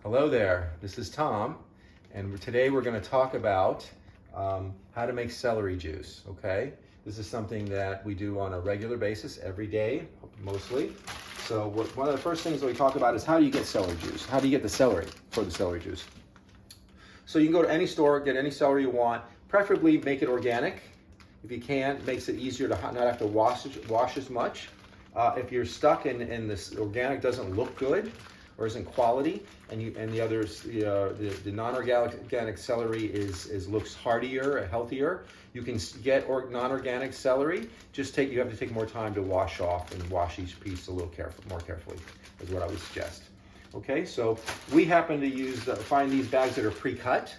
Hello there, this is Tom, and today we're going to talk about how to make celery juice, okay? This is something that we do on a regular basis, every day, mostly. So one of the first things that we talk about is how do you get celery juice? How do you get the celery for the celery juice? So you can go to any store, get any celery you want, preferably make it organic. If you can, it makes it easier to not have to wash as much. If you're stuck and this organic doesn't look good, or isn't quality, and the others, the non-organic celery looks heartier, healthier. You can get non-organic celery. You have to take more time to wash off and wash each piece a little more carefully, is what I would suggest. Okay, so we happen to find these bags that are pre-cut.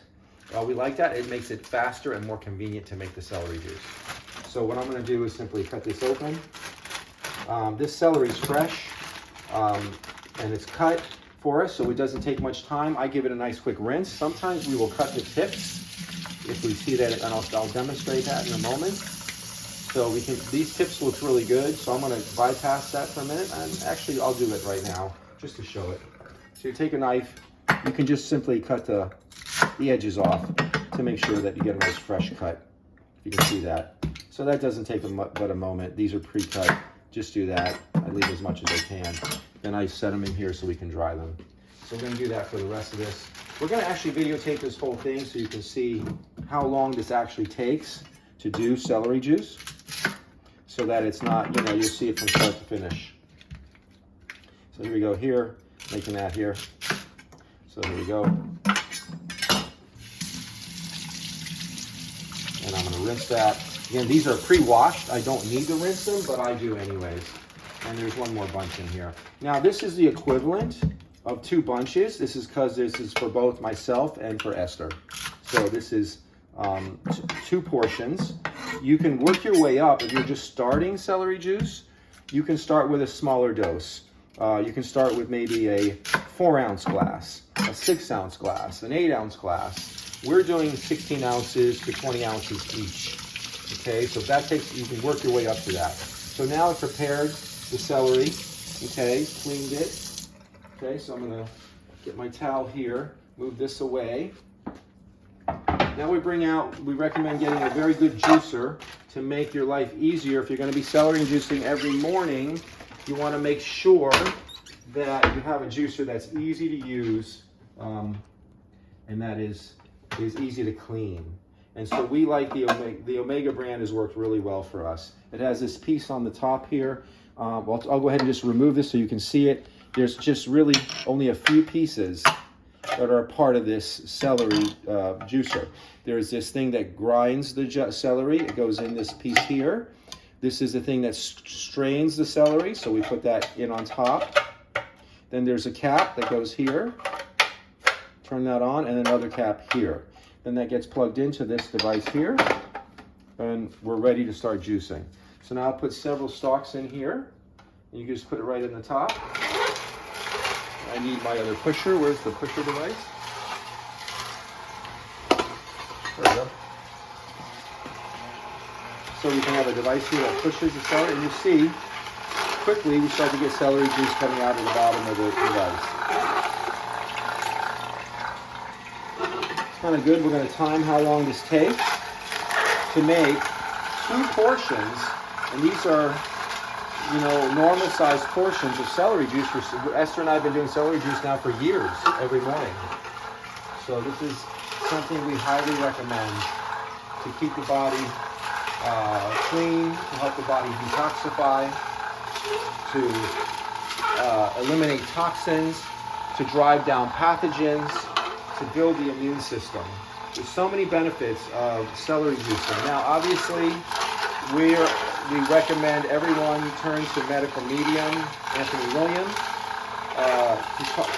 We like that. It makes it faster and more convenient to make the celery juice. So what I'm going to do is simply cut this open. This celery is fresh. And it's cut for us, so it doesn't take much time. I give it a nice quick rinse. Sometimes we will cut the tips if we see that, and I'll demonstrate that in a moment. So these tips look really good, so I'm going to bypass that for a minute, and actually I'll do it right now just to show it. So you take a knife, you can just simply cut the edges off to make sure that you get a nice fresh cut, if you can see that. So that doesn't take but a moment. These are pre-cut. Just do that. I leave as much as I can. Then I set them in here so we can dry them. So we're going to do that for the rest of this. We're going to actually videotape this whole thing so you can see how long this actually takes to do celery juice, so that it's not, you'll see it from start to finish. So here we go here, making that here. So here we go. And I'm going to rinse that. Again, these are pre-washed. I don't need to rinse them, but I do anyways. And there's one more bunch in here. Now, this is the equivalent of 2 bunches. This is because this is for both myself and for Esther. So this is 2 portions. You can work your way up. If you're just starting celery juice, you can start with a smaller dose. You can start with maybe a 4-ounce glass, a 6-ounce glass, an 8-ounce glass. We're doing 16 ounces to 20 ounces each. Okay, so you can work your way up to that. So now I've prepared the celery, okay, cleaned it. Okay, so I'm gonna get my towel here, move this away. Now we recommend getting a very good juicer to make your life easier. If you're gonna be celery juicing every morning, you wanna make sure that you have a juicer that's easy to use and that is easy to clean. And so we like the Omega brand has worked really well for us. It has this piece on the top here. I'll go ahead and just remove this so you can see it. There's just really only a few pieces that are a part of this celery juicer. There's this thing that grinds the celery. It goes in this piece here. This is the thing that strains the celery, so we put that in on top. Then there's a cap that goes here. Turn that on, and another cap here. Then that gets plugged into this device here, and we're ready to start juicing. So now I'll put several stalks in here, and you can just put it right in the top. I need my other pusher. Where's the pusher device? There we go. So we can have a device here that pushes the celery, and you see, quickly we start to get celery juice coming out of the bottom of the device. Kind of good. We're going to time how long this takes to make 2 portions, and these are, normal sized portions of celery juice. Esther and I have been doing celery juice now for years, every morning. So this is something we highly recommend to keep the body clean, to help the body detoxify, to eliminate toxins, to drive down pathogens, to build the immune system. There's so many benefits of celery juicing. Now, obviously, we recommend everyone turn to medical medium Anthony Williams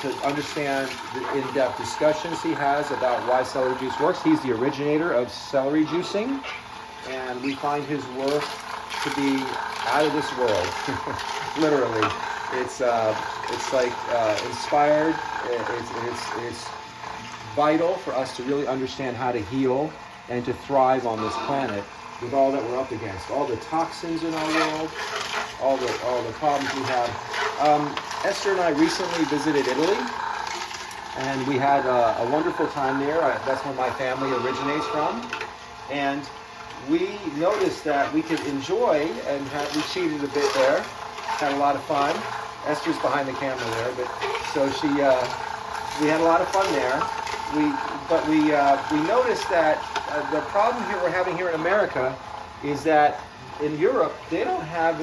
to understand the in-depth discussions he has about why celery juice works. He's the originator of celery juicing, and we find his work to be out of this world. Literally, it's like inspired. It's vital for us to really understand how to heal and to thrive on this planet with all that we're up against, all the toxins in our world, all the problems we have. Esther and I recently visited Italy, and we had a wonderful time there. That's where my family originates from, and we noticed that we could enjoy, and we cheated a bit there, had a lot of fun. Esther's behind the camera there, but so we had a lot of fun there. We noticed that the problem here we're having here in America is that in Europe they don't have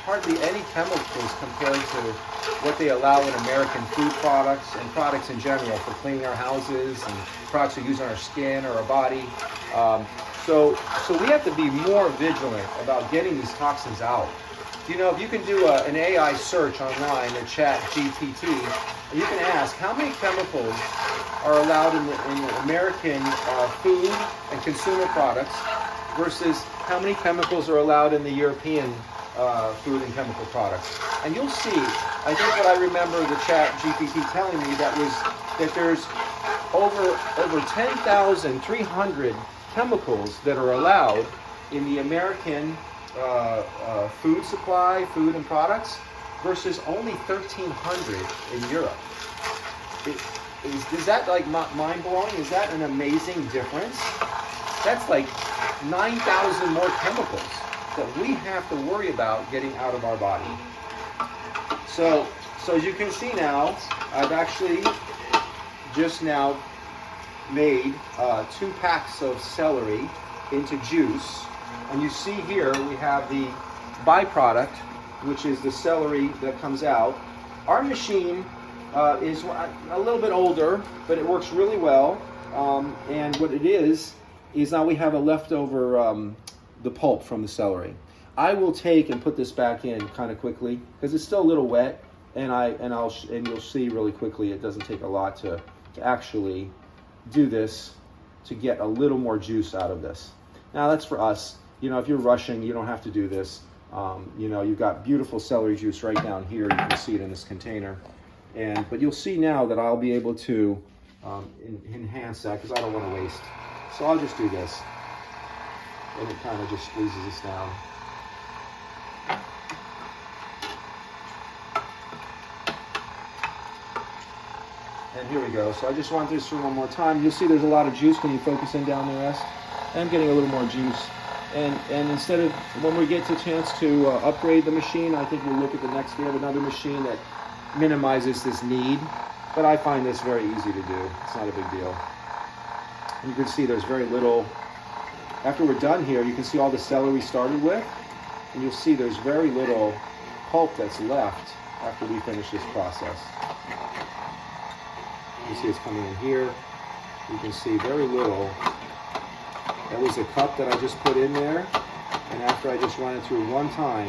hardly any chemicals compared to what they allow in American food products and products in general for cleaning our houses and products we use on our skin or our body. So we have to be more vigilant about getting these toxins out. You know, if you can do an AI search online, a chat GPT, you can ask how many chemicals are allowed in the American food and consumer products versus how many chemicals are allowed in the European food and chemical products. And you'll see, I think what I remember the chat GPT telling me that there's over 10,300 chemicals that are allowed in the American food supply, food and products, versus only 1,300 in Europe. Is that like mind-blowing? Is that an amazing difference? That's like 9,000 more chemicals that we have to worry about getting out of our body. So as you can see now, I've actually just now made 2 packs of celery into juice. And you see here we have the byproduct, which is the celery that comes out. Our machine is a little bit older, but it works really well. And what it is now we have a leftover the pulp from the celery. I will take and put this back in kind of quickly because it's still a little wet, and you'll see really quickly it doesn't take a lot to actually do this to get a little more juice out of this. Now that's for us. You know, if you're rushing, you don't have to do this. You know, you've got beautiful celery juice right down here. You can see it in this container. But you'll see now that I'll be able to enhance that because I don't want to waste. So I'll just do this. And it kind of just squeezes this down. And here we go. So I just want this through one more time. You'll see there's a lot of juice when you focus in down there, Est. I'm getting a little more juice. And instead of, when we get the chance to upgrade the machine, I think we'll look at the next, we have another machine that minimizes this need. But I find this very easy to do. It's not a big deal. And you can see there's very little, after we're done here, you can see all the celery we started with. And you'll see there's very little pulp that's left after we finish this process. You see it's coming in here. You can see very little. That was a cup that I just put in there. And after I just run it through one time,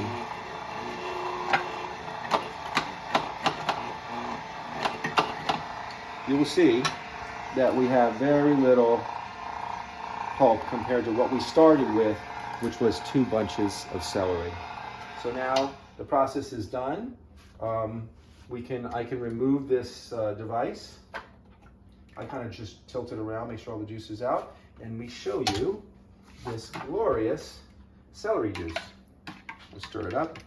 you will see that we have very little pulp compared to what we started with, which was 2 bunches of celery. So now the process is done. I can remove this device. I kind of just tilt it around, make sure all the juice is out, and we show you this glorious celery juice. We'll stir it up.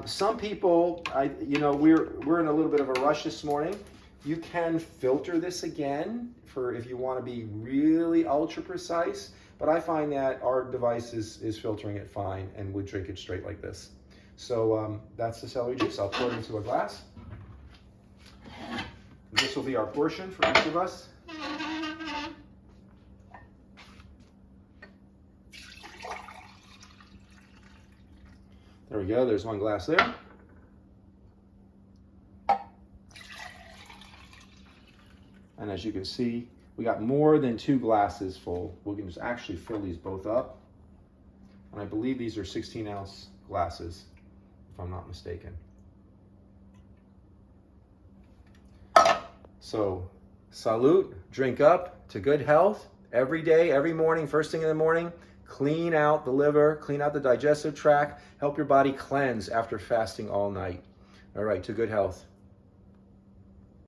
Some people, we're in a little bit of a rush this morning. You can filter this again for if you want to be really ultra precise, but I find that our device is filtering it fine and would drink it straight like this. So that's the celery juice. I'll pour it into a glass. This will be our portion for each of us. There we go, there's 1 glass there. And as you can see, we got more than 2 glasses full. We can just actually fill these both up. And I believe these are 16-ounce glasses, if I'm not mistaken. So, salute, drink up to good health every day, every morning, first thing in the morning. Clean out the liver, clean out the digestive tract, help your body cleanse after fasting all night. All right, to good health.